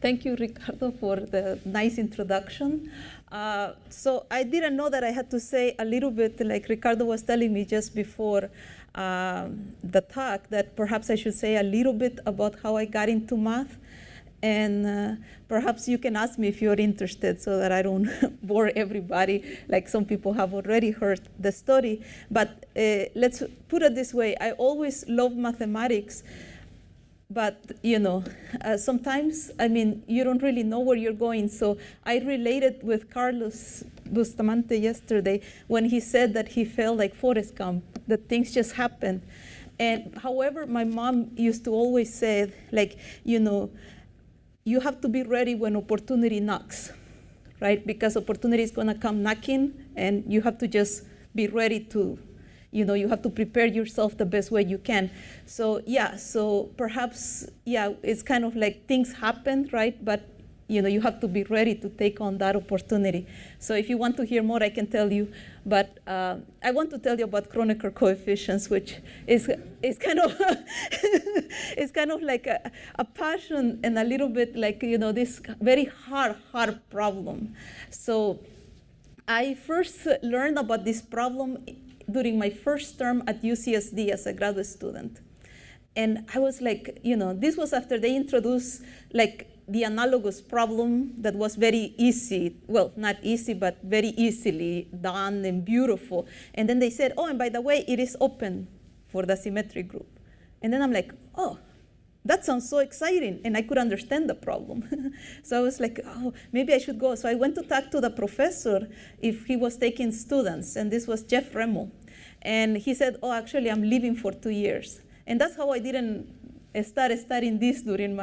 Thank you, Ricardo, for the nice introduction. So I didn't know that I had to say a little bit, like Ricardo was telling me just before the talk, that perhaps I should say a little bit about how I got into math. And perhaps you can ask me if you're interested so that I don't bore everybody, like some people have already heard the story. But let's put it this way. I always loved mathematics. But, you know, sometimes, I mean, you don't really know where you're going. So I related with Carlos Bustamante yesterday when he said that he felt like Forrest Gump, that things just happened. And however, my mom used to always say, like, you know, you have to be ready when opportunity knocks, right? Because opportunity is going to come knocking, and you have to just be ready to, you know, you have to prepare yourself the best way you can. So yeah, so perhaps, yeah, it's kind of like things happen, right? But, you know, you have to be ready to take on that opportunity. So if you want to hear more, I can tell you. But I want to tell you about Kronecker coefficients, which is kind of it's kind of like a passion and a little bit like, you know, this very hard problem. So I first learned about this problem during my first term at UCSD as a graduate student. And I was like, you know, this was after they introduced like the analogous problem that was very easy, well, not easy, but very easily done and beautiful. And then they said, oh, and by the way, it is open for the symmetric group. And then I'm like, oh, that sounds so exciting, and I could understand the problem. So I was like, oh, maybe I should go. So I went to talk to the professor if he was taking students, and this was Jeff Remmel. And he said, oh, actually, I'm leaving for 2 years. And that's how I didn't start studying this during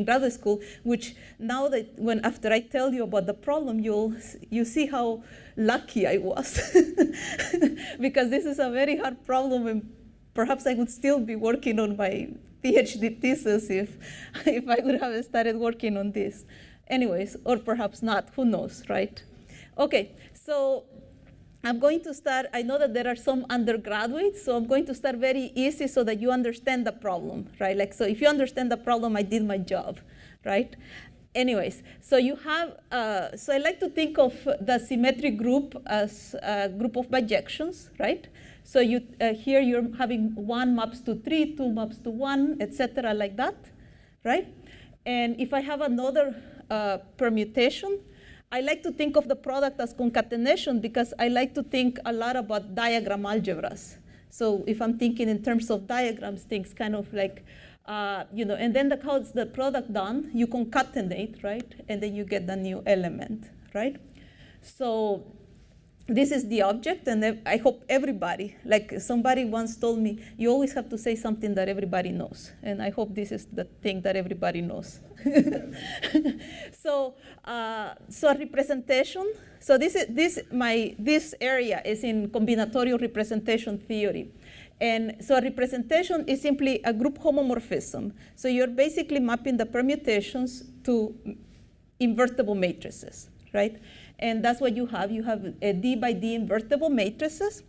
graduate school, which now that after I tell you about the problem, you see how lucky I was. Because this is a very hard problem, and perhaps I would still be working on my PhD thesis if I would have started working on this. Anyways, or perhaps not, who knows, right? Okay, so I'm going to start, I know that there are some undergraduates, so I'm going to start very easy so that you understand the problem, right? Like, so if you understand the problem, I did my job, right? Anyways, so you have, so I like to think of the symmetric group as a group of bijections, right? So you, here you're having 1 maps to 3, 2 maps to 1, etc., like that, right? And if I have another permutation, I like to think of the product as concatenation because I like to think a lot about diagram algebras. So if I'm thinking in terms of diagrams, things kind of like, you know, and then how's the product done? You concatenate, right? And then you get the new element, right? So this is the object, and I hope everybody, like somebody once told me, you always have to say something that everybody knows. And I hope this is the thing that everybody knows. So a representation. So this area is in combinatorial representation theory. And so a representation is simply a group homomorphism. So you're basically mapping the permutations to invertible matrices, right? And that's what you have. You have a D by D invertible matrices.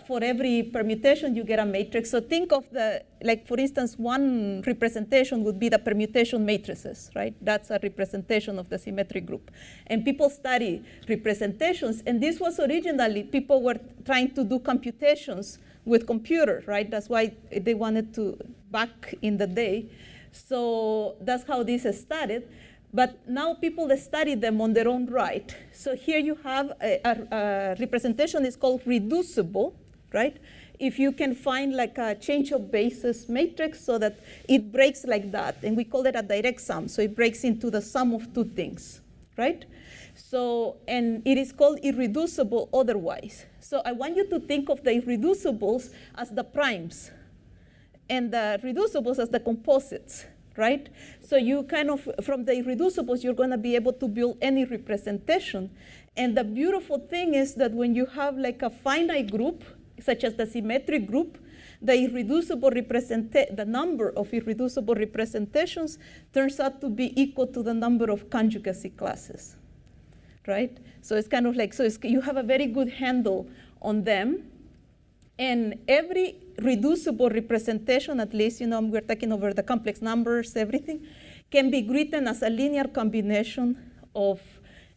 For every permutation, you get a matrix. So think of the, like for instance, one representation would be the permutation matrices, right? That's a representation of the symmetric group. And people study representations. And this was originally, people were trying to do computations with computers, right? That's why they wanted to, back in the day. So that's how this started. But now people study them on their own right. So here you have a representation is called reducible, right? If you can find like a change of basis matrix so that it breaks like that, and we call it a direct sum. So it breaks into the sum of two things, right? So, and it is called irreducible otherwise. So I want you to think of the irreducibles as the primes and the reducibles as the composites. Right? So you kind of, from the irreducibles, you're going to be able to build any representation. And the beautiful thing is that when you have like a finite group, such as the symmetric group, the number of irreducible representations turns out to be equal to the number of conjugacy classes, right? So it's kind of like, so you have a very good handle on them. And every reducible representation, at least, you know, we're talking over the complex numbers, everything, can be written as a linear combination of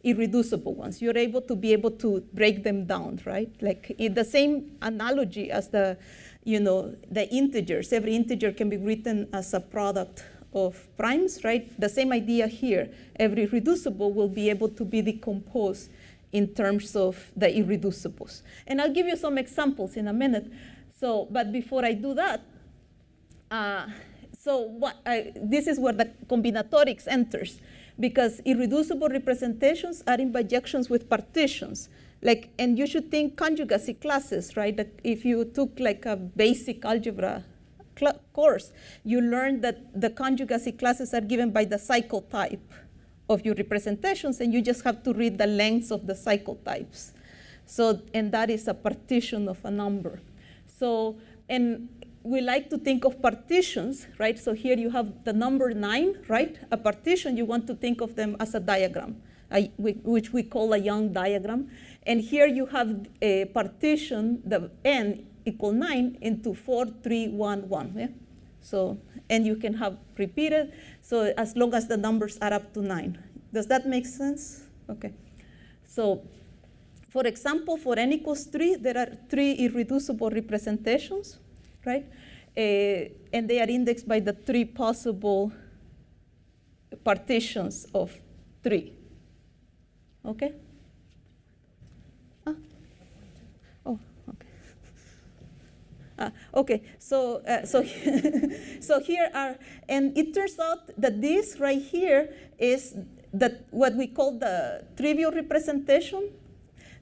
irreducible ones. You're able to break them down, right? Like in the same analogy as the integers. Every integer can be written as a product of primes, right? The same idea here. Every reducible will be able to be decomposed in terms of the irreducibles. And I'll give you some examples in a minute. So, but before I do that, this is where the combinatorics enters, because irreducible representations are in bijections with partitions. And you should think conjugacy classes, right? That if you took like a basic algebra course, you learned that the conjugacy classes are given by the cycle type of your representations, and you just have to read the lengths of the cycle types. So, and that is a partition of a number. So, and we like to think of partitions, right? So here you have the number 9, right? A partition, you want to think of them as a diagram, which we call a Young diagram. And here you have a partition, the n equal 9 into 4, 3, 1, 1. Yeah? So, and you can have repeated, so as long as the numbers add up to 9. Does that make sense? Okay. So, for example, for n equals 3, there are 3 irreducible representations, right? And they are indexed by the 3 possible partitions of 3. Okay? Oh, okay. Okay, so so here are, and it turns out that this right here is what we call the trivial representation.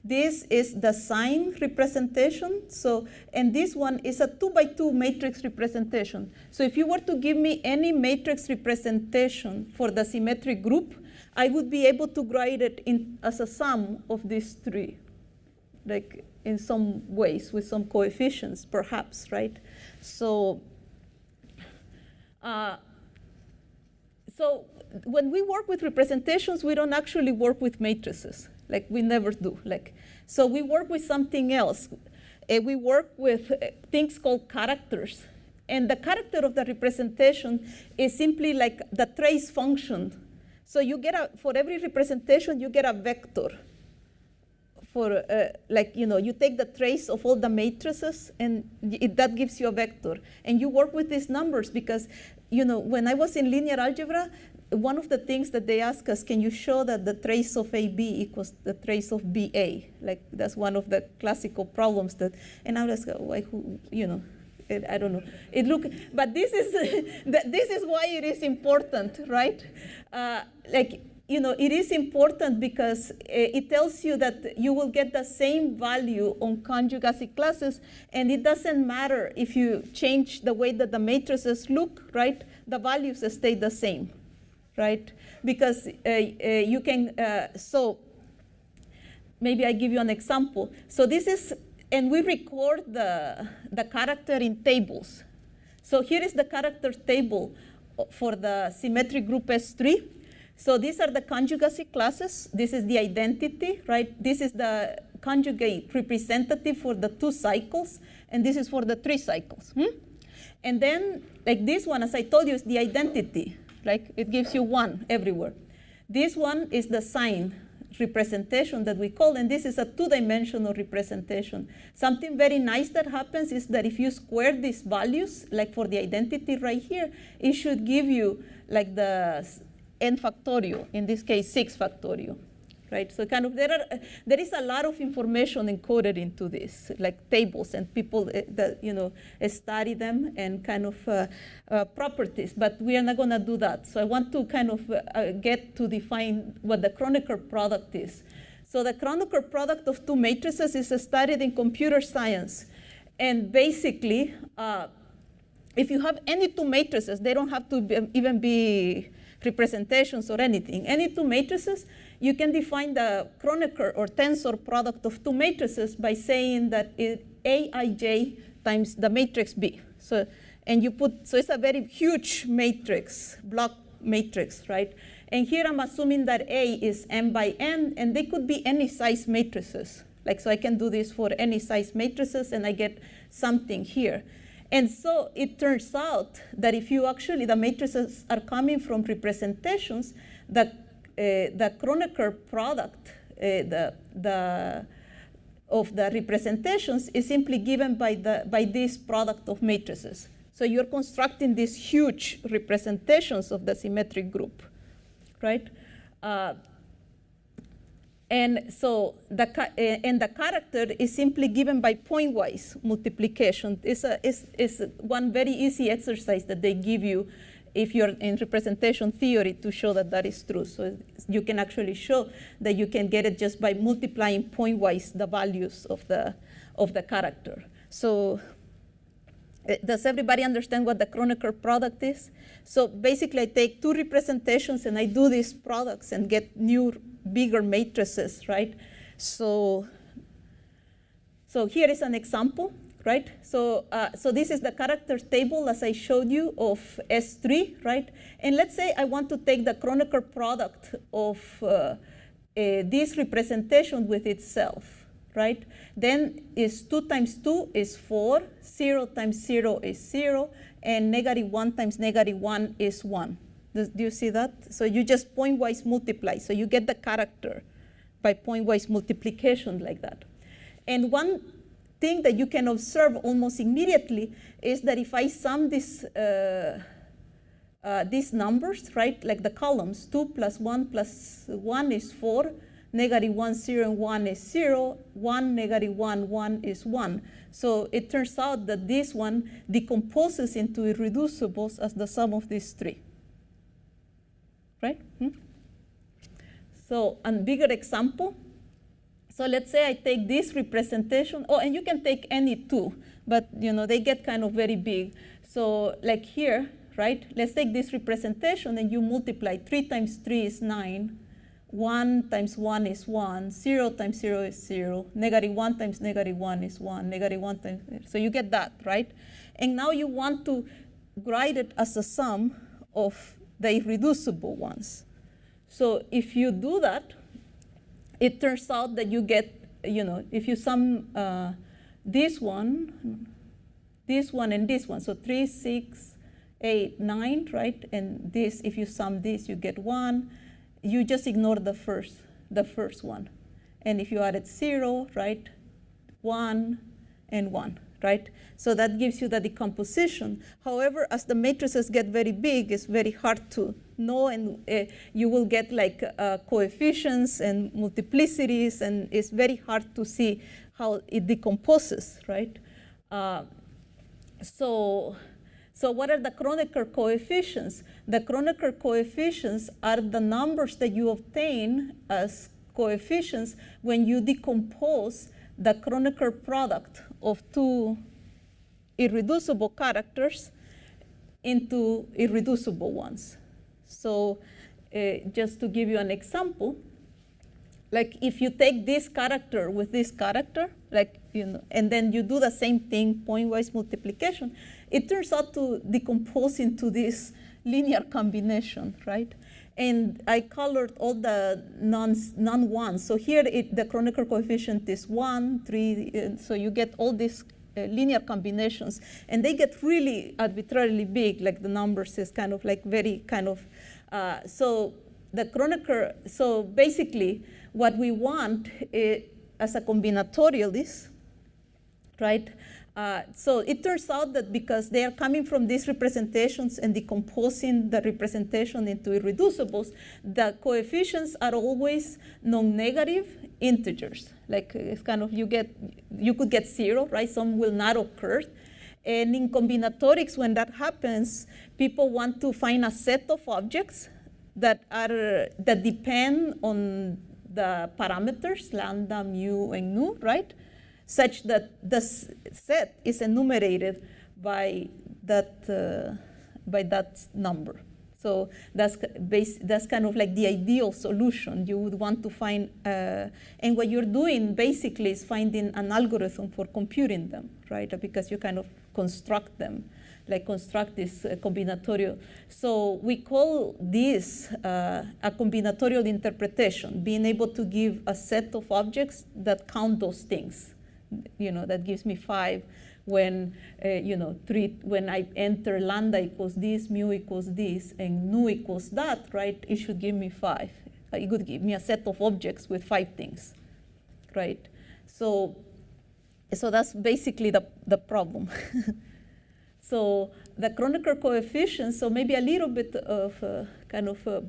This is the sign representation. So, and this one is a 2 by 2 matrix representation. So if you were to give me any matrix representation for the symmetric group, I would be able to write it as a sum of these 3, like in some ways with some coefficients, perhaps, right? So, so when we work with representations, we don't actually work with matrices. Like we never do. So we work with something else. We work with things called characters. And the character of the representation is simply like the trace function. So you get for every representation, you get a vector. For you take the trace of all the matrices, and that gives you a vector. And you work with these numbers because, when I was in linear algebra, one of the things that they ask us, can you show that the trace of AB equals the trace of BA? Like that's one of the classical problems and I was like, I don't know. But this is this is why it is important, right? It is important because it tells you that you will get the same value on conjugacy classes, and it doesn't matter if you change the way that the matrices look, right? The values stay the same. Right? Because you can, so maybe I give you an example. So this is, and we record the character in tables. So here is the character table for the symmetric group S3. So these are the conjugacy classes. This is the identity, right? This is the conjugate representative for the 2 cycles, and this is for the 3 cycles. And then, like this one, as I told you, is the identity. Like it gives you 1 everywhere. This one is the sign representation that we call, and this is a 2-dimensional representation. Something very nice that happens is that if you square these values, like for the identity right here, it should give you like the n factorial, in this case 6 factorial. Right? So kind of there is a lot of information encoded into this, like tables, and people that study them and kind of properties. But we are not going to do that. So I want to kind of get to define what the Kronecker product is. So the Kronecker product of 2 matrices is studied in computer science, and basically, if you have any 2 matrices, they don't have to even be representations or anything. Any 2 matrices, you can define the Kronecker or tensor product of 2 matrices by saying that Aij times the matrix B. So it's a very huge matrix, block matrix, right? And here I'm assuming that A is m by n, and they could be any size matrices. So I can do this for any size matrices, and I get something here. And so it turns out that if you actually, the matrices are coming from representations, the Kronecker product of the representations is simply given by this product of matrices. So you're constructing these huge representations of the symmetric group, right? And so the character is simply given by pointwise multiplication. It's one very easy exercise that they give you if you're in representation theory to show that that is true. So you can actually show that you can get it just by multiplying pointwise the values of the character. So does everybody understand what the Kronecker product is? So basically I take two representations and I do these products and get new bigger matrices, right? So here is an example, right? So this is the character table as I showed you of S3, right? And let's say I want to take the Kronecker product of this representation with itself, right? Then is 2 times 2 is 4, 0 times 0 is 0, and -1 times -1 is 1. Do you see that? So you just pointwise multiply. So you get the character by pointwise multiplication like that. And one thing that you can observe almost immediately is that if I sum these numbers, right, like the columns, 2 plus 1 plus 1 is 4, -1, 0, and 1 is 0, 1, -1, 1 is 1. So it turns out that this one decomposes into irreducibles as the sum of these three. Right? So a bigger example. So let's say I take this representation. Oh, and you can take any two, but they get kind of very big. So like here, right? Let's take this representation and you multiply. 3 times 3 is 9. 1 times 1 is 1. 0 times 0 is 0. -1 times -1 is 1. -1 times, so you get that, right? And now you want to write it as a sum of the irreducible ones. So if you do that, it turns out that you get, if you sum this one, and this one, so 3, 6, 8, 9, right? And this, if you sum this, you get 1. You just ignore the first one. And if you added 0, right, 1 and 1. Right? So that gives you the decomposition. However, as the matrices get very big, it's very hard to know, and you will get like coefficients and multiplicities, and it's very hard to see how it decomposes, right? So what are the Kronecker coefficients? The Kronecker coefficients are the numbers that you obtain as coefficients when you decompose the Kronecker product of two irreducible characters into irreducible ones. So just to give you an example, like if you take this character with this character, like, and then you do the same thing, pointwise multiplication, it turns out to decompose into this linear combination, right? And I colored all the non-ones. So here the Kronecker coefficient is 1, 3, so you get all these linear combinations. And they get really arbitrarily big, like the numbers is kind of like very kind of, so the Kronecker, so basically what we want as a combinatorialist, right? So it turns out that because they are coming from these representations and decomposing the representation into irreducibles, the coefficients are always non-negative integers. Like it's kind of, you could get 0, right? Some will not occur. And in combinatorics, when that happens, people want to find a set of objects that depend on the parameters, lambda, mu, and nu, right? Such that the set is enumerated by that number. So that's kind of like the ideal solution. You would want to find, and what you're doing basically is finding an algorithm for computing them, right? Because you kind of construct them, like construct this combinatorial. So we call this a combinatorial interpretation, being able to give a set of objects that count those things. That gives me 5 when, when I enter lambda equals this, mu equals this, and nu equals that, right, it should give me 5. It could give me a set of objects with 5 things, right? So that's basically the problem. So the Kronecker coefficients, so maybe a little bit of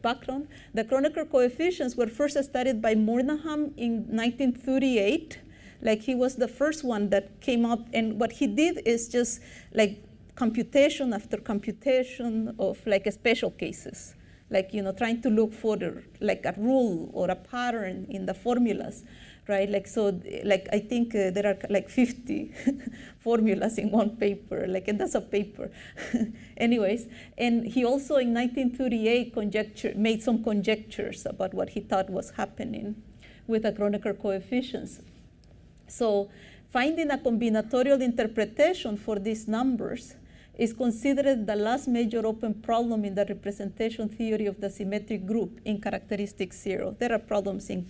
background. The Kronecker coefficients were first studied by Murnaham in 1938. Like, he was the first one that came up, and what he did is just like computation after computation of like special cases, like, trying to look for like a rule or a pattern in the formulas, right? Like, so, like, I think there are like 50 formulas in one paper, like, and that's a paper. Anyways, and he also in 1938 made some conjectures about what he thought was happening with the Kronecker coefficients. So finding a combinatorial interpretation for these numbers is considered the last major open problem in the representation theory of the symmetric group in characteristic 0. There are problems in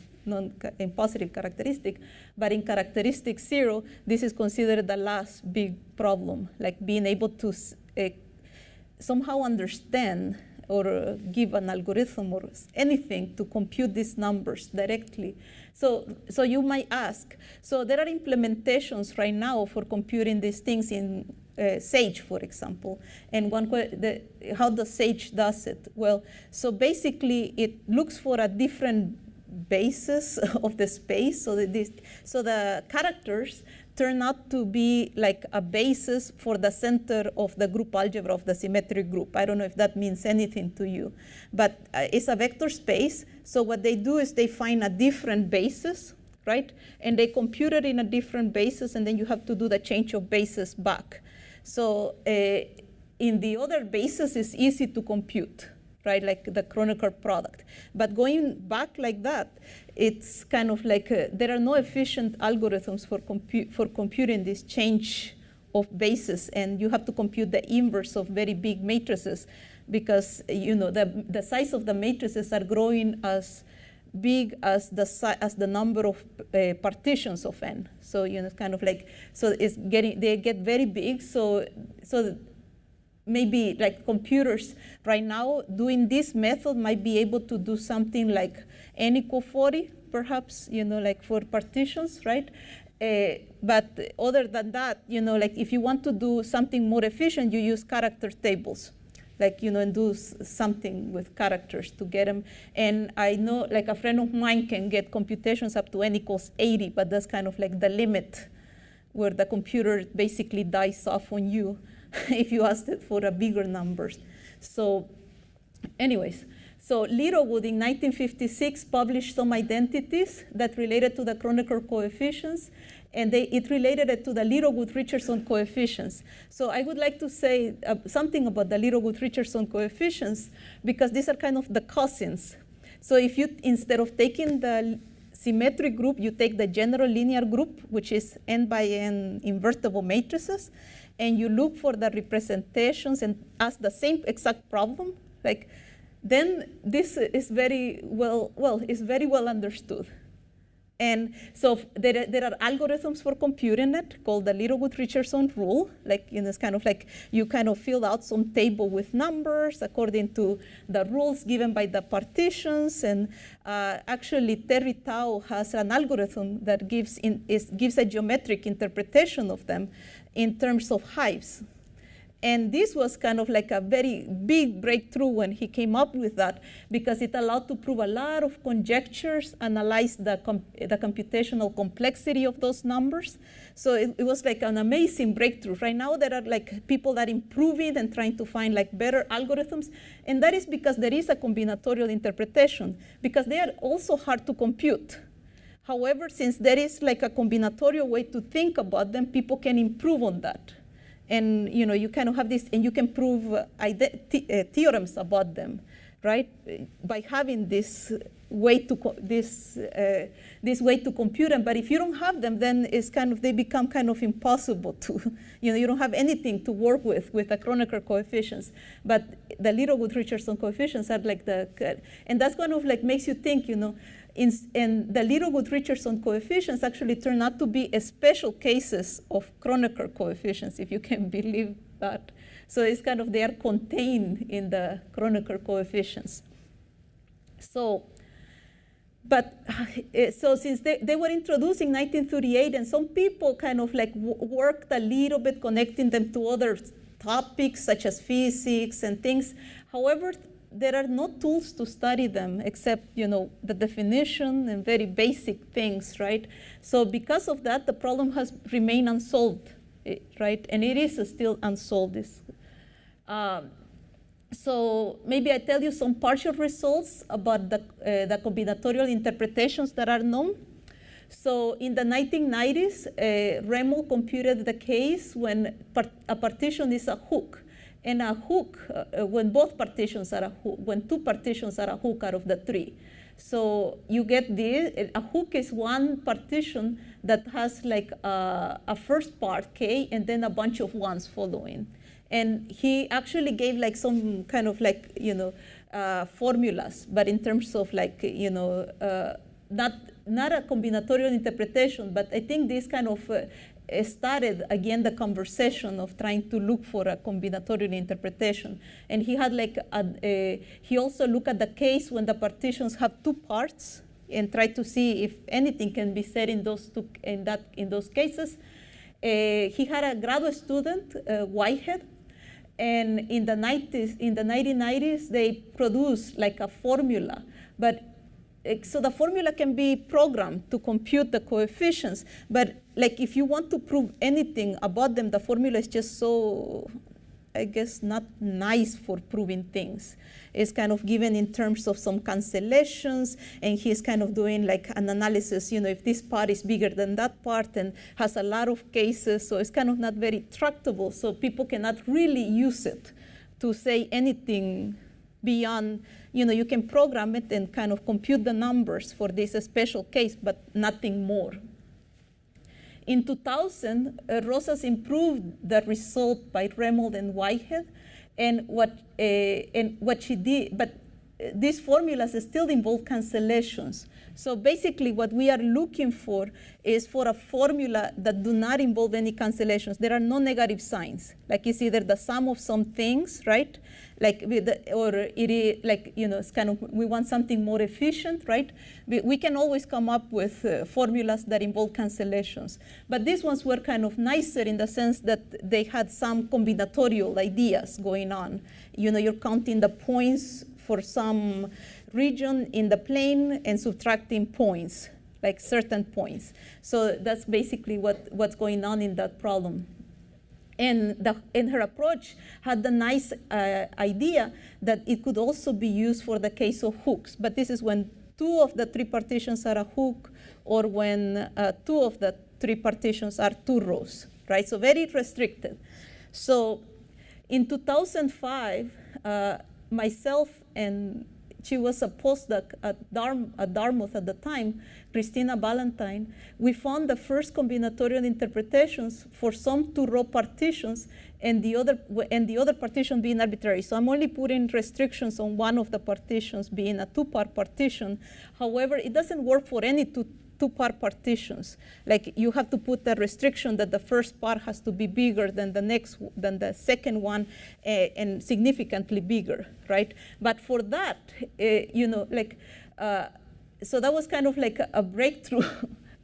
positive characteristic, but in characteristic 0, this is considered the last big problem, like being able to somehow understand or give an algorithm or anything to compute these numbers directly. So you might ask, so there are implementations right now for computing these things in Sage, for example. And how the Sage does it? Well, so basically it looks for a different basis of the space. So the characters turn out to be like a basis for the center of the group algebra of the symmetric group. I don't know if that means anything to you, but it's a vector space. So what they do is they find a different basis, right? And they compute it in a different basis, and then you have to do the change of basis back. So in the other basis, it's easy to compute, right? Like the Kronecker product. But going back like that, it's kind of like there are no efficient algorithms for computing this change of basis, and you have to compute the inverse of very big matrices, because the size of the matrices are growing as big as the number of partitions of n. So it's kind of like, so they get very big. So maybe like computers right now doing this method might be able to do something like n equal 40, perhaps, like for partitions, right? But other than that, like if you want to do something more efficient, you use character tables, like, and do something with characters to get them. And I know, like, a friend of mine can get computations up to n equals 80, but that's kind of like the limit where the computer basically dies off on you if you asked it for a bigger numbers. So anyways, so Littlewood in 1956 published some identities that related to the Kronecker coefficients, and it related it to the Littlewood-Richardson coefficients. So I would like to say something about the Littlewood-Richardson coefficients, because these are kind of the cousins. So if you, instead of taking the symmetric group, you take the general linear group, which is n by n invertible matrices, and you look for the representations and ask the same exact problem, like, then this is very well understood. And so there are algorithms for computing it called the Littlewood-Richardson rule. Like, it's kind of like you kind of fill out some table with numbers according to the rules given by the partitions. And actually, Terry Tao has an algorithm that gives a geometric interpretation of them in terms of hives. And this was kind of like a very big breakthrough when he came up with that, because it allowed to prove a lot of conjectures, analyze the computational complexity of those numbers. So it was like an amazing breakthrough. Right now, there are like people that are improving and trying to find like better algorithms. And that is because there is a combinatorial interpretation, because they are also hard to compute. However, since there is like a combinatorial way to think about them, people can improve on that. And you kind of have this, and you can prove theorems about them, right? By having this way to compute them. But if you don't have them, then they become kind of impossible to, you don't have anything to work with the Kronecker coefficients. But the Littlewood-Richardson coefficients are like and that's kind of like makes you think, And the Littlewood-Richardson coefficients actually turn out to be special cases of Kronecker coefficients, if you can believe that. So it's kind of, they are contained in the Kronecker coefficients. So, but so since they were introduced in 1938, and some people kind of like worked a little bit connecting them to other topics such as physics and things. However, there are no tools to study them except, the definition and very basic things, right? So because of that, the problem has remained unsolved, right? And it is still unsolved. So maybe I tell you some partial results about the combinatorial interpretations that are known. So in the 1990s, Remmel computed the case when a partition is a hook. And a hook, when both partitions are a hook, when two partitions are a hook out of the three. So you get this, a hook is one partition that has like a first part, K, and then a bunch of ones following. And he actually gave like some kind of like, formulas, but in terms of like, not a combinatorial interpretation, but I think this kind of started again the conversation of trying to look for a combinatorial interpretation. And he had like he also looked at the case when the partitions have two parts and tried to see if anything can be said in those cases. He had a graduate student, Whitehead, and in the 1990s they produced like a formula, but so the formula can be programmed to compute the coefficients, but like if you want to prove anything about them, the formula is just so, I guess, not nice for proving things. It's kind of given in terms of some cancellations, and he's kind of doing like an analysis, if this part is bigger than that part and has a lot of cases, so it's kind of not very tractable, so people cannot really use it to say anything beyond, you can program it and kind of compute the numbers for this special case, but nothing more. In 2000, Rosas improved the result by Remmel and Whitehead, and what she did, but these formulas still involve cancellations. So basically what we are looking for is for a formula that do not involve any cancellations. There are no negative signs. Like it's either the sum of some things, right? Like or it is like, it's kind of, we want something more efficient, right? We can always come up with formulas that involve cancellations. But these ones were kind of nicer in the sense that they had some combinatorial ideas going on. You're counting the points for some region in the plane and subtracting points, like certain points. So that's basically what's going on in that problem. And her approach had the nice idea that it could also be used for the case of hooks. But this is when two of the three partitions are a hook, or when two of the three partitions are two rows, right? So very restricted. So in 2005, myself and she was a postdoc at Dartmouth at the time, Christina Valentine, we found the first combinatorial interpretations for some two-row partitions and the other partition being arbitrary. So I'm only putting restrictions on one of the partitions being a two-part partition. However, it doesn't work for any two-part partitions. Like you have to put the restriction that the first part has to be bigger than the second one, and significantly bigger, right? But for that, so that was kind of like a breakthrough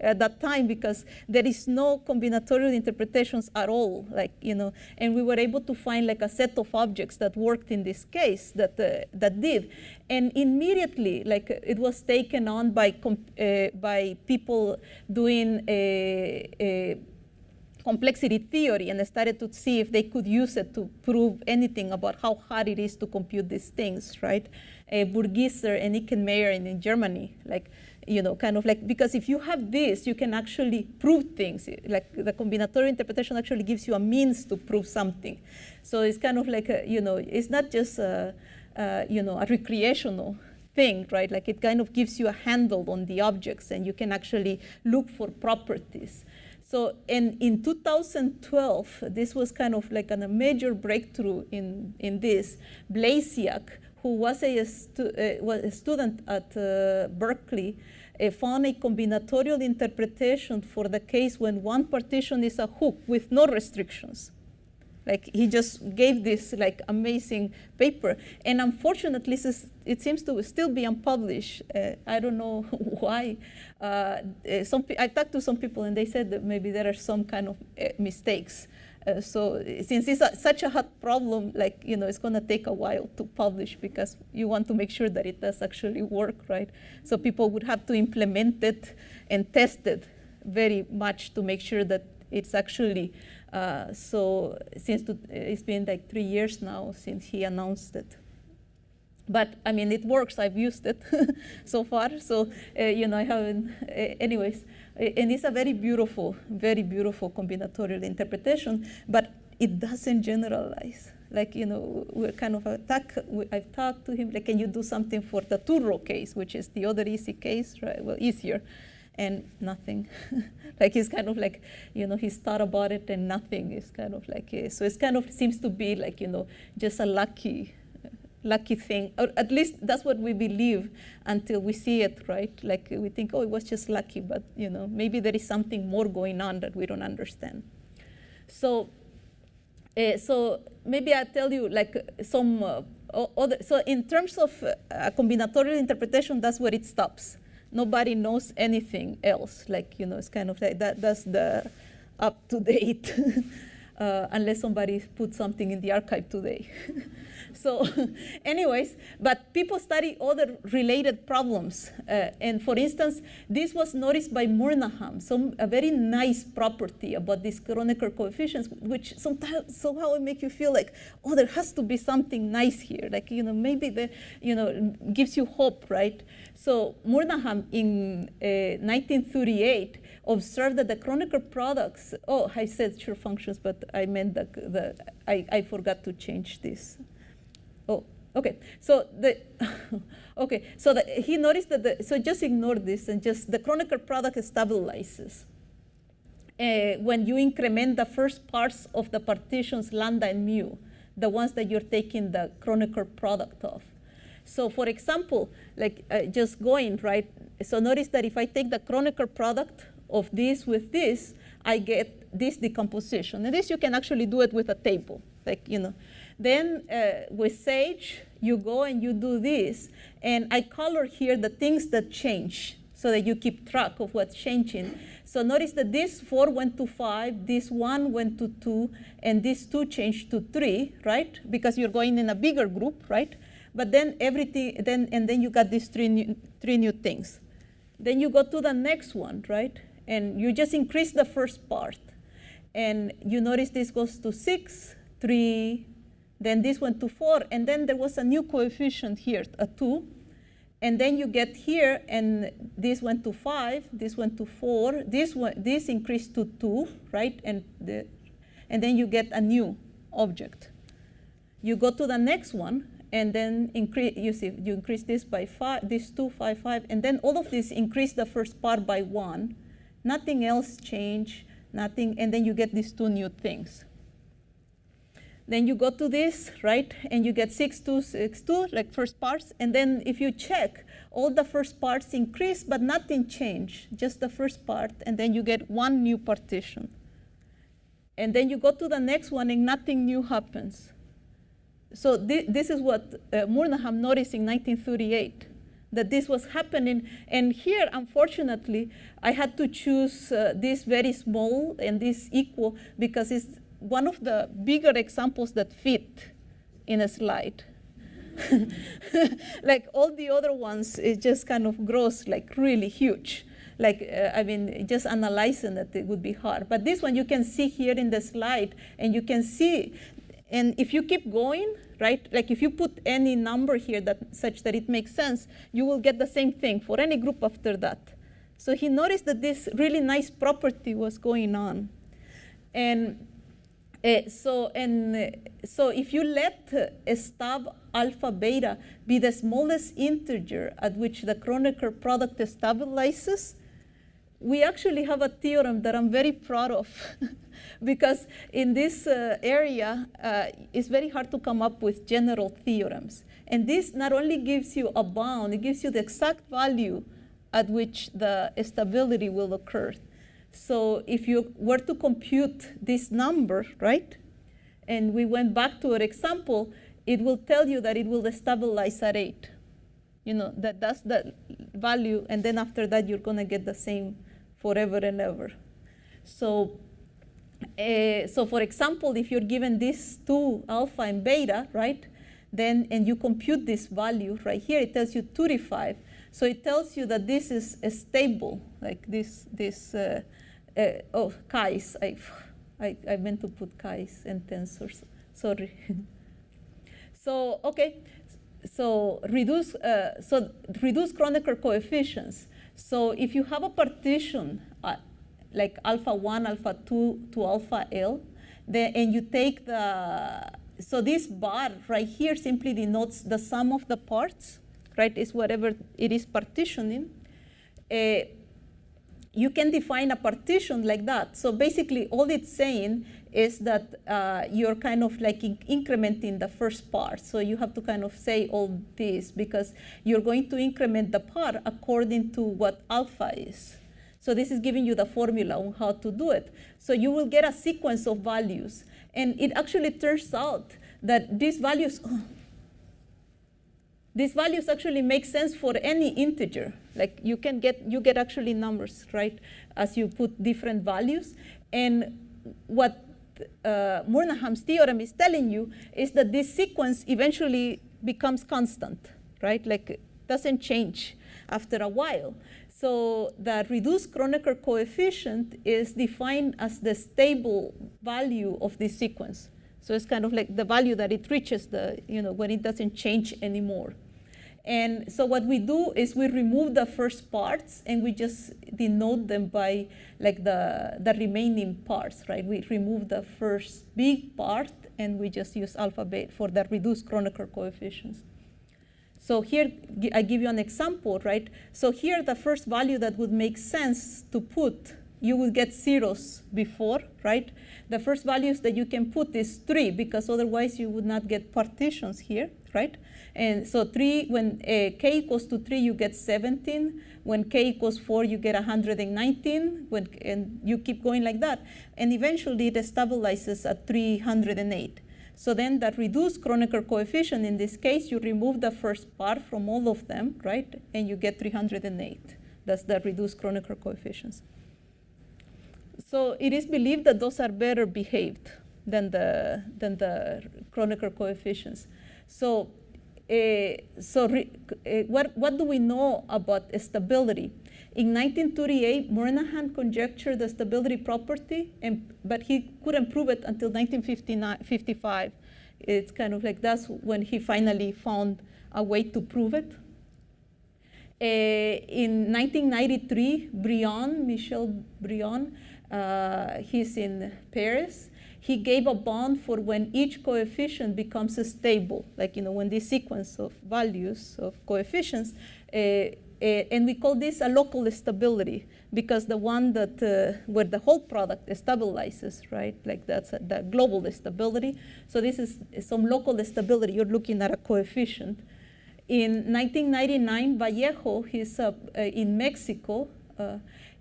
at that time, because there is no combinatorial interpretations at all, and we were able to find like a set of objects that worked in this case that did, and immediately it was taken on by people doing complexity theory, and they started to see if they could use it to prove anything about how hard it is to compute these things, right? Burgisser and Ickenmeyer in Germany, because if you have this, you can actually prove things. Like the combinatorial interpretation actually gives you a means to prove something. So it's kind of like, it's not just a recreational thing, right? Like it kind of gives you a handle on the objects, and you can actually look for properties. So in 2012, this was kind of like a major breakthrough in this. Blasiak, who was a student at Berkeley, found a combinatorial interpretation for the case when one partition is a hook with no restrictions. Like, he just gave this like amazing paper, and unfortunately, it seems to still be unpublished. I don't know why. I talked to some people, and they said that maybe there are some kind of mistakes. So since it's such a hot problem, like, you know, it's going to take a while to publish because you want to make sure that it does actually work, right? So people would have to implement it and test it very much to make sure that it's actually. So since it's been like 3 years now since he announced it. But I mean, it works. I've used it so far. So you know, I haven't. Anyways, and it's a very beautiful combinatorial interpretation. But it doesn't generalize. Like, you know, we're kind of I've talked to him. Like, can you do something for the 2-row case, which is the other easy case, right? Well, easier. And nothing. Like, he's kind of like, you know, he's thought about it and nothing. It's kind of like, so it's kind of seems to be like, you know, just a lucky thing. Or at least that's what we believe until we see it, right? Like, we think, oh, it was just lucky, but, you know, maybe there is something more going on that we don't understand. So, so maybe I'll tell you like some other, so in terms of combinatorial interpretation, that's where it stops. Nobody knows anything else. Like, you know, it's kind of like that's the up to date, unless somebody put something in the archive today. So anyways, but people study other related problems. And for instance, this was noticed by Murnaham, a very nice property about these Kronecker coefficients, which sometimes somehow it makes you feel like, oh, there has to be something nice here. Like, you know, maybe the, you know, gives you hope, right? So Murnaham in 1938 observed that the Kronecker products, oh, I said sure functions, but I meant I forgot to change this. Oh, okay. So okay. So he noticed that so just ignore this and just the Kronecker product stabilizes when you increment the first parts of the partitions lambda and mu, the ones that you're taking the Kronecker product of. So for example, like just going, right? So notice that if I take the Kronecker product of this with this, I get this decomposition. And this you can actually do it with a table, like, you know. Then with Sage, you go and you do this. And I color here the things that change so that you keep track of what's changing. So notice that this 4 went to 5, this 1 went to 2, and this 2 changed to 3, right? Because you're going in a bigger group, right? But then everything, then you got these three new things. Then you go to the next one, right? And you just increase the first part. And you notice this goes to 6, 3, then this went to 4, and then there was a new coefficient here, a 2. And then you get here, and this went to 5, this went to 4, this increased to 2, right? And then you get a new object. You go to the next one, and then you increase this by 5, this 2, 5, 5, and then all of this increase the first part by 1. Nothing else changed, nothing, and then you get these 2 new things. Then you go to this, right, and you get 6, 2, 6, 2, like first parts, and then if you check, all the first parts increase, but nothing changed, just the first part, and then you get 1 new partition. And then you go to the next one, and nothing new happens. So this is what Murnaham noticed in 1938, that this was happening. And here, unfortunately, I had to choose this very small and this equal because it's one of the bigger examples that fit in a slide. Like all the other ones, it just kind of grows like really huge. Like, I mean, just analyzing it would be hard. But this one you can see here in the slide, and you can see, and if you keep going, right, like if you put any number here such that it makes sense, you will get the same thing for any group after that. So he noticed that this really nice property was going on. And so if you let stab alpha beta be the smallest integer at which the Kronecker product stabilizes, we actually have a theorem that I'm very proud of. Because in this area, it's very hard to come up with general theorems. And this not only gives you a bound, it gives you the exact value at which the stability will occur. So if you were to compute this number, right, and we went back to our example, it will tell you that it will stabilize at 8. You know, that's the value, and then after that, you're going to get the same forever and ever. So, so for example, if you're given these two, alpha and beta, right, then, and you compute this value right here, it tells you 35. So it tells you that this is stable, like this oh, chi's. I meant to put chi's and tensors, sorry. So, okay, so reduce Kronecker coefficients. So if you have a partition like alpha 1, alpha 2 to alpha L, then, and you take so this bar right here simply denotes the sum of the parts, right, is whatever it is partitioning. You can define a partition like that. So basically all it's saying is that you're kind of like incrementing the first part. So you have to kind of say all this because you're going to increment the part according to what alpha is. So this is giving you the formula on how to do it. So you will get a sequence of values. And it actually turns out that these values actually make sense for any integer. Like you get actually numbers, right, as you put different values. And what Murnagham's theorem is telling you is that this sequence eventually becomes constant, right? Like it doesn't change after a while. So the reduced Kronecker coefficient is defined as the stable value of this sequence. So it's kind of like the value that it reaches when it doesn't change anymore. And so what we do is we remove the first parts and we just denote them by like the remaining parts, right? We remove the first big part and we just use alpha beta for the reduced Kronecker coefficients. So here I give you an example, right? So here the first value that would make sense to put, you would get zeros before, right? The first values that you can put is 3 because otherwise you would not get partitions here, right? And so 3, when k equals to 3, you get 17. When k equals 4, you get 119. And you keep going like that. And eventually it stabilizes at 308. So then that reduced Kronecker coefficient, in this case, you remove the first part from all of them, right? And you get 308. That's the reduced Kronecker coefficients. So it is believed that those are better behaved than the Kronecker coefficients. So, what do we know about stability? In 1938, Murnaghan conjectured the stability property, but he couldn't prove it until 1955. It's kind of like that's when he finally found a way to prove it. In 1993, Michel Brion, he's in Paris. He gave a bound for when each coefficient becomes stable, like when this sequence of values of coefficients, and we call this a local stability because the one that where the whole product stabilizes, right? Like that's the global stability. So this is some local stability. You're looking at a coefficient. In 1999, Vallejo, he's in Mexico.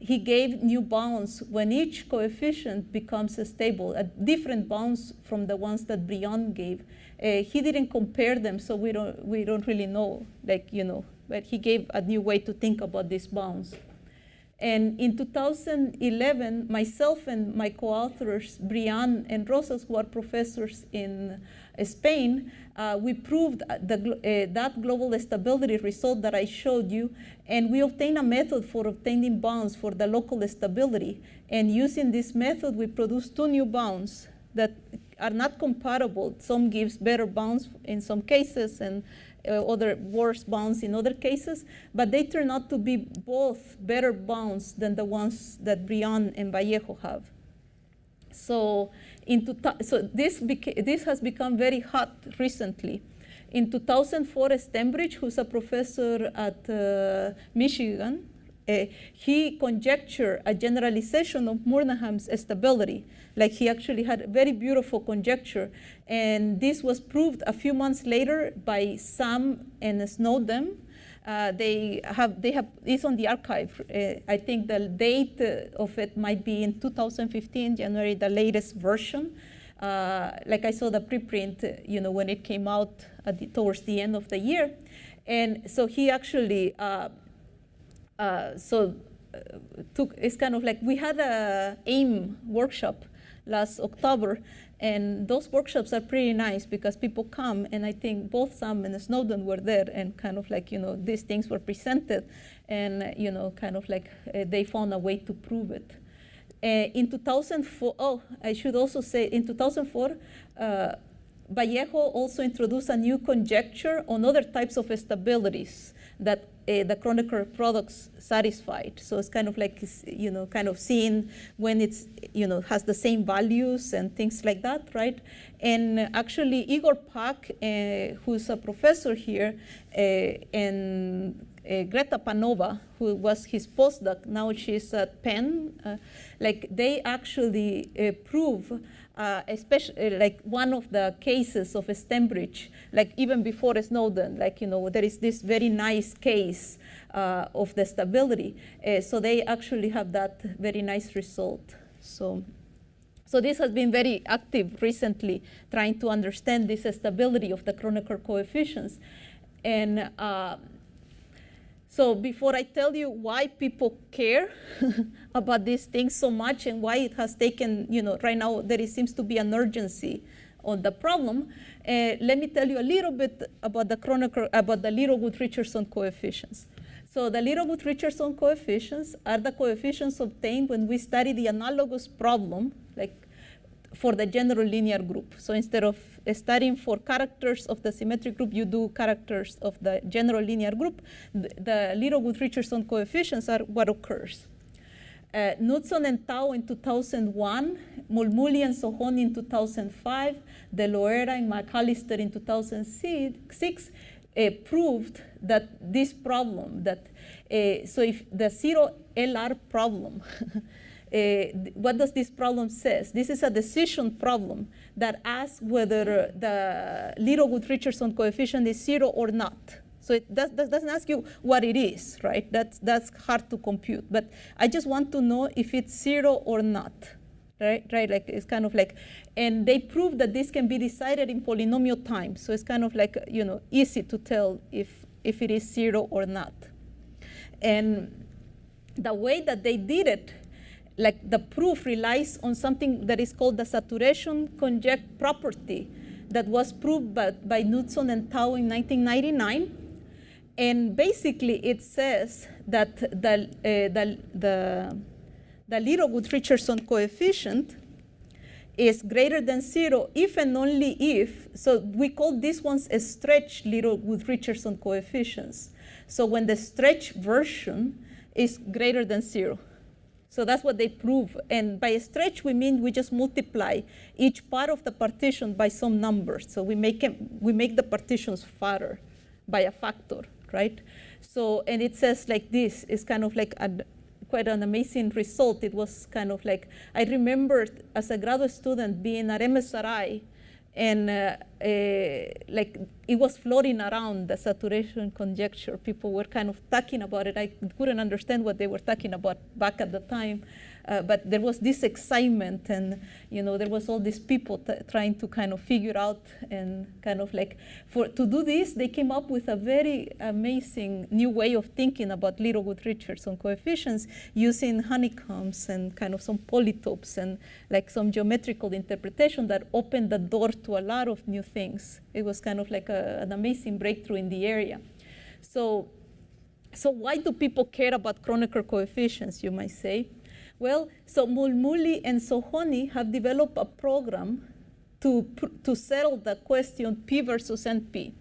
He gave new bounds when each coefficient becomes stable, at different bounds from the ones that Brion gave. He didn't compare them, so we don't really know, but he gave a new way to think about these bounds. And in 2011, myself and my co-authors, Brian and Rosas, who are professors in Spain, we proved that global stability result that I showed you, and we obtained a method for obtaining bounds for the local stability. And using this method, we produced 2 new bounds that are not comparable. Some gives better bounds in some cases, and other worse bounds in other cases, but they turn out to be both better bounds than the ones that Brion and Vallejo have. So, this has become very hot recently. In 2004, Stembridge, who's a professor at Michigan, he conjectured a generalization of Murnagham's stability. Like he actually had a very beautiful conjecture. And this was proved a few months later by Sam and Snowden. It's on the archive. I think the date of it might be in 2015, January, the latest version. Like I saw the preprint, when it came out towards the end of the year. And so he actually, it's kind of like, we had a AIM workshop last October, and those workshops are pretty nice because people come, and I think both Sam and Snowden were there, and kind of like, these things were presented, and, kind of like they found a way to prove it. In 2004, I should also say, in 2004, Vallejo also introduced a new conjecture on other types of stabilities that the Kronecker products satisfied. So it's kind of like, kind of seeing when it's, has the same values and things like that, right? And actually, Igor Pak, who's a professor here, and Greta Panova, who was his postdoc, now she's at Penn, like they actually prove, especially like one of the cases of Stembridge, like even before Snowden, like, there is this very nice case of the stability. So they actually have that very nice result. So this has been very active recently, trying to understand this stability of the Kronecker coefficients. And so before I tell you why people care about these things so much and why it has taken, right now there seems to be an urgency on the problem, let me tell you a little bit about the Littlewood-Richardson coefficients. So the Littlewood-Richardson coefficients are the coefficients obtained when we study the analogous problem, like for the general linear group. So instead of studying for characters of the symmetric group, you do characters of the general linear group. The Littlewood-Richardson coefficients are what occurs. Knudson and Tao in 2001, Mulmuli and Sohoni in 2005, De Loera and McAllister in 2006 proved that this problem, so if the zero LR problem, what does this problem say? This is a decision problem that asks whether the Littlewood-Richardson coefficient is 0 or not. So it doesn't ask you what it is, right? That's hard to compute. But I just want to know if it's 0 or not, right? Like it's kind of like, and they prove that this can be decided in polynomial time. So it's kind of like, easy to tell if it is 0 or not. And the way that they did it, like the proof relies on something that is called the saturation conject property that was proved by Knudson and Tao in 1999. And basically it says that the Littlewood-Richardson coefficient is greater than 0 if and only if, so we call these ones a stretch Littlewood-Richardson coefficients. So when the stretch version is greater than 0. So that's what they prove. And by a stretch, we mean we just multiply each part of the partition by some number. So we make the partitions fatter by a factor, right? So, and it says like this, it's kind of like quite an amazing result. It was kind of like, I remembered as a graduate student being at MSRI, and like it was floating around, the saturation conjecture. People were kind of talking about it. I couldn't understand what they were talking about back at the time. But there was this excitement, and there was all these people trying to kind of figure out, and kind of like, to do this, they came up with a very amazing new way of thinking about Littlewood-Richardson coefficients using honeycombs and kind of some polytopes and like some geometrical interpretation that opened the door to a lot of new things. It was kind of like an amazing breakthrough in the area. So why do people care about Kronecker coefficients, you might say? Well, so Mulmuli and Sohoni have developed a program to settle the question P versus NP.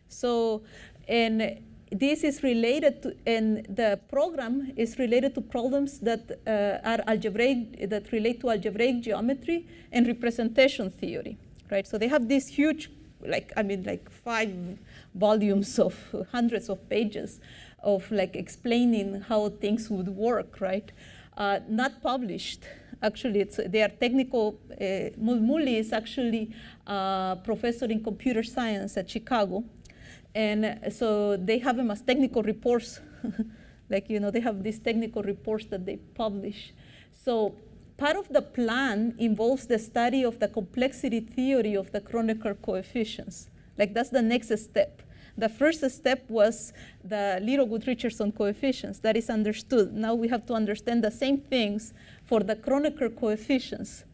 So, and this is related to, and the program is related to problems that are algebraic, that relate to algebraic geometry and representation theory, right? So they have this huge, like 5 volumes of hundreds of pages of like explaining how things would work, right? Not published. Actually, they are technical. Mulmuli is actually a professor in computer science at Chicago. And so they have them as technical reports. Like, they have these technical reports that they publish. So part of the plan involves the study of the complexity theory of the Kronecker coefficients. Like, that's the next step. The first step was the Littlewood-Richardson coefficients. That is understood. Now we have to understand the same things for the Kronecker coefficients.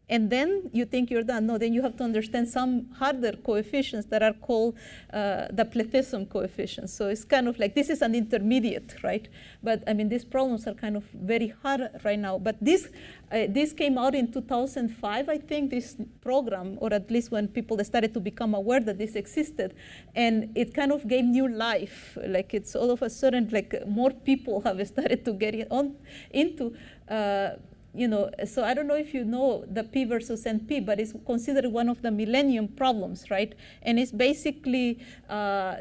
And then you think you're done. No, then you have to understand some harder coefficients that are called the plethysm coefficients. So it's kind of like, this is an intermediate, right? But I mean, these problems are kind of very hard right now. But this came out in 2005, I think, this program, or at least when people started to become aware that this existed. And it kind of gave new life. Like, it's all of a sudden, like, more people have started to get into so I don't know if you know the P versus NP, but it's considered one of the millennium problems, right? And it's basically,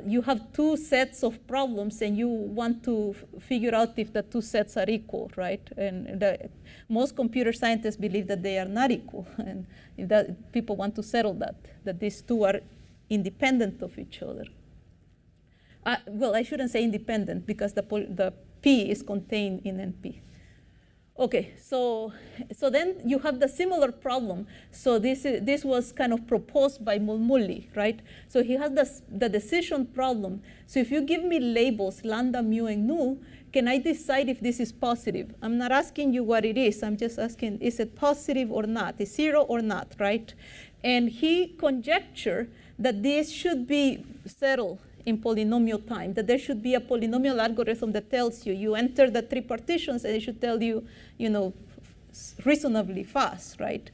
you have two sets of problems and you want to figure out if the two sets are equal, right? And most computer scientists believe that they are not equal. And if that, people want to settle that these two are independent of each other. Well, I shouldn't say independent because the P is contained in NP. Okay, so then you have the similar problem. So this was kind of proposed by Mulmuli, right? So he has the decision problem. So if you give me labels, lambda, mu, and nu, can I decide if this is positive? I'm not asking you what it is. I'm just asking, is it positive or not? Is 0 or not, right? And he conjectured that this should be settled in polynomial time, that there should be a polynomial algorithm that tells you, you enter the three partitions and it should tell you, reasonably fast, right?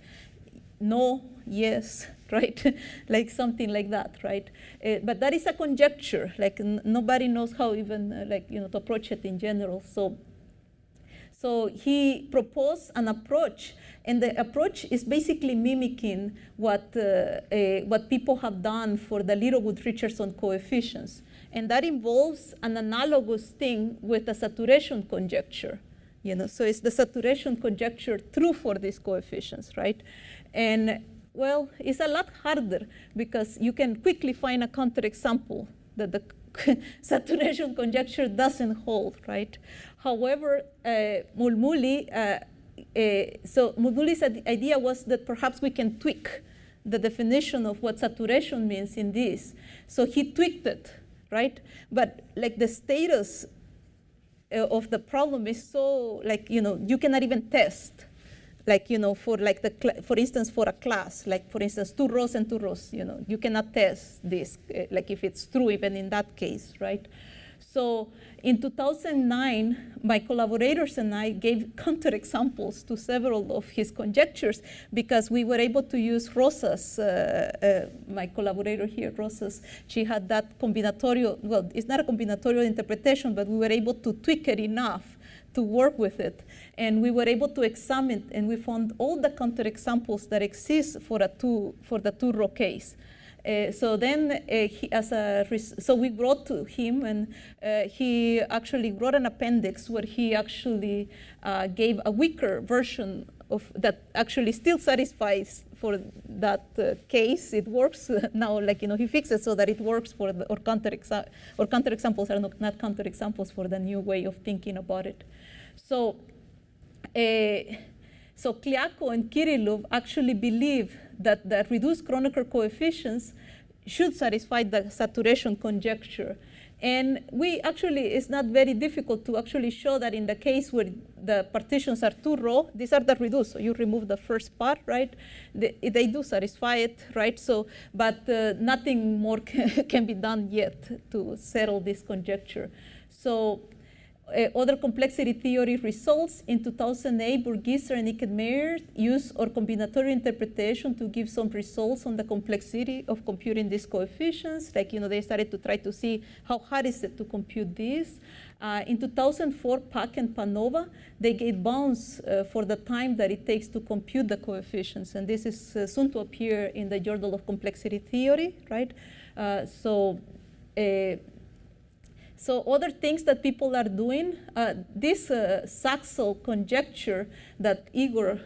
No, yes, right? Like something like that, right? But that is a conjecture. Like nobody knows how even to approach it in general. So he proposed an approach, and the approach is basically mimicking what people have done for the Littlewood-Richardson coefficients. And that involves an analogous thing with the saturation conjecture. So it's the saturation conjecture true for these coefficients, right? And well, it's a lot harder because you can quickly find a counterexample that the saturation conjecture doesn't hold, right? However, Mulmuli's idea was that perhaps we can tweak the definition of what saturation means in this. So he tweaked it, right? But like the status of the problem is so you cannot even test. For instance, for a class, like for instance, 2 rows and 2 rows, you cannot test this, like if it's true even in that case, right? So in 2009, my collaborators and I gave counterexamples to several of his conjectures because we were able to use Rosa's, my collaborator here, Rosa's, she had that combinatorial, well, it's not a combinatorial interpretation, but we were able to tweak it enough to work with it. And we were able to examine, and we found all the counterexamples that exist for the 2-row case. So then, so we wrote to him, and he actually wrote an appendix where he actually gave a weaker version of that actually still satisfies for that case. It works now, he fixed it so that it works for or counterexamples are not counterexamples for the new way of thinking about it. So, so Kliako and Kirillov actually believe that the reduced Kronecker coefficients should satisfy the saturation conjecture. And we actually, it's not very difficult to actually show that in the case where the partitions are 2-row, these are the reduced, so you remove the first part, right? They do satisfy it, right? So, but nothing more can be done yet to settle this conjecture. So, other complexity theory results in 2008, Burgiser and Ickenmeyer used our combinatorial interpretation to give some results on the complexity of computing these coefficients. They started to try to see how hard is it to compute these. In 2004, Pak and Panova, they gave bounds for the time that it takes to compute the coefficients. And this is soon to appear in the Journal of Complexity Theory, right? So other things that people are doing, this Saxel conjecture that Igor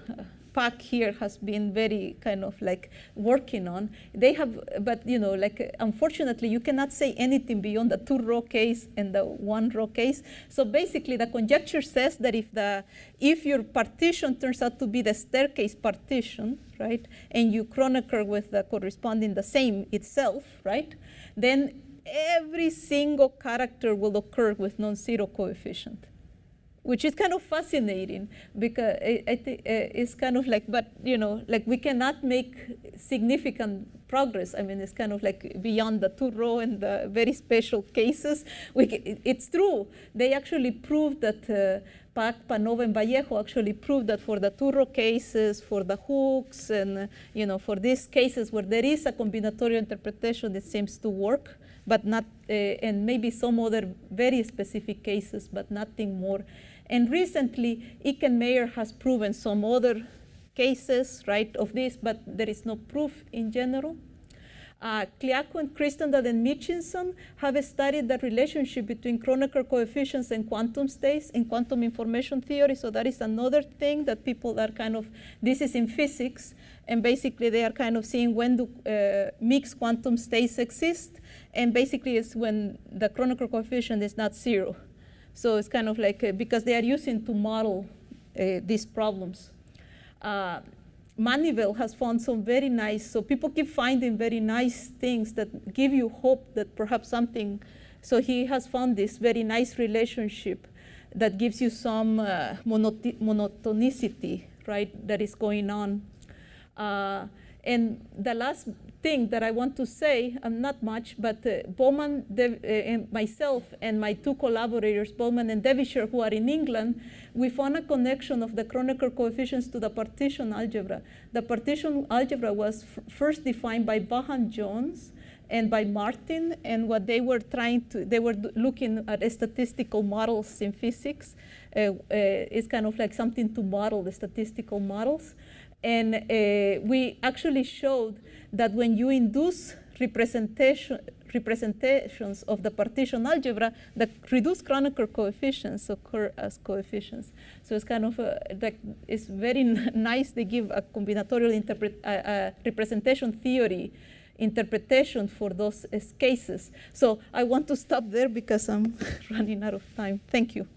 Pak here has been very kind of like working on. They have, but you know, like unfortunately, you cannot say anything beyond the 2-row case and the 1-row case. So basically, the conjecture says that if your partition turns out to be the staircase partition, right, and you Kronecker with the corresponding the same itself, right, then every single character will occur with non-zero coefficient, which is kind of fascinating because I think it's kind of like, but you know, like we cannot make significant progress. I mean, it's kind of like beyond the 2-row and the very special cases. It's true. They actually proved that Pak, Panova, and Vallejo actually proved that for the 2-row cases, for the hooks, and you know, for these cases where there is a combinatorial interpretation, it seems to work, but not, and maybe some other very specific cases, but nothing more. And recently, Ickenmeyer has proven some other cases, right, of this, but there is no proof in general. Kliako and Christendahl and Mitchinson have studied the relationship between Kronecker coefficients and quantum states in quantum information theory. So that is another thing that people are kind of, this is in physics, and basically they are kind of seeing when do mixed quantum states exist, and basically it's when the Kronecker coefficient is not 0. So it's kind of like, because they are using to model these problems. Manivel has found some very nice, so people keep finding very nice things that give you hope that perhaps something, so he has found this very nice relationship that gives you some monotonicity, right, that is going on. And the last thing that I want to say, not much, but Bowman, and myself and my 2 collaborators, Bowman and Devonshire, who are in England, we found a connection of the Kronecker coefficients to the partition algebra. The partition algebra was first defined by Vaughan-Jones and by Martin, and what they were trying to, they were looking at statistical models in physics. It's kind of like something to model the statistical models. And we actually showed that when you induce representations of the partition algebra, the reduced Kronecker coefficients occur as coefficients. So it's kind of like, it's very nice. They give a combinatorial representation theory interpretation for those cases. So I want to stop there because I'm running out of time. Thank you.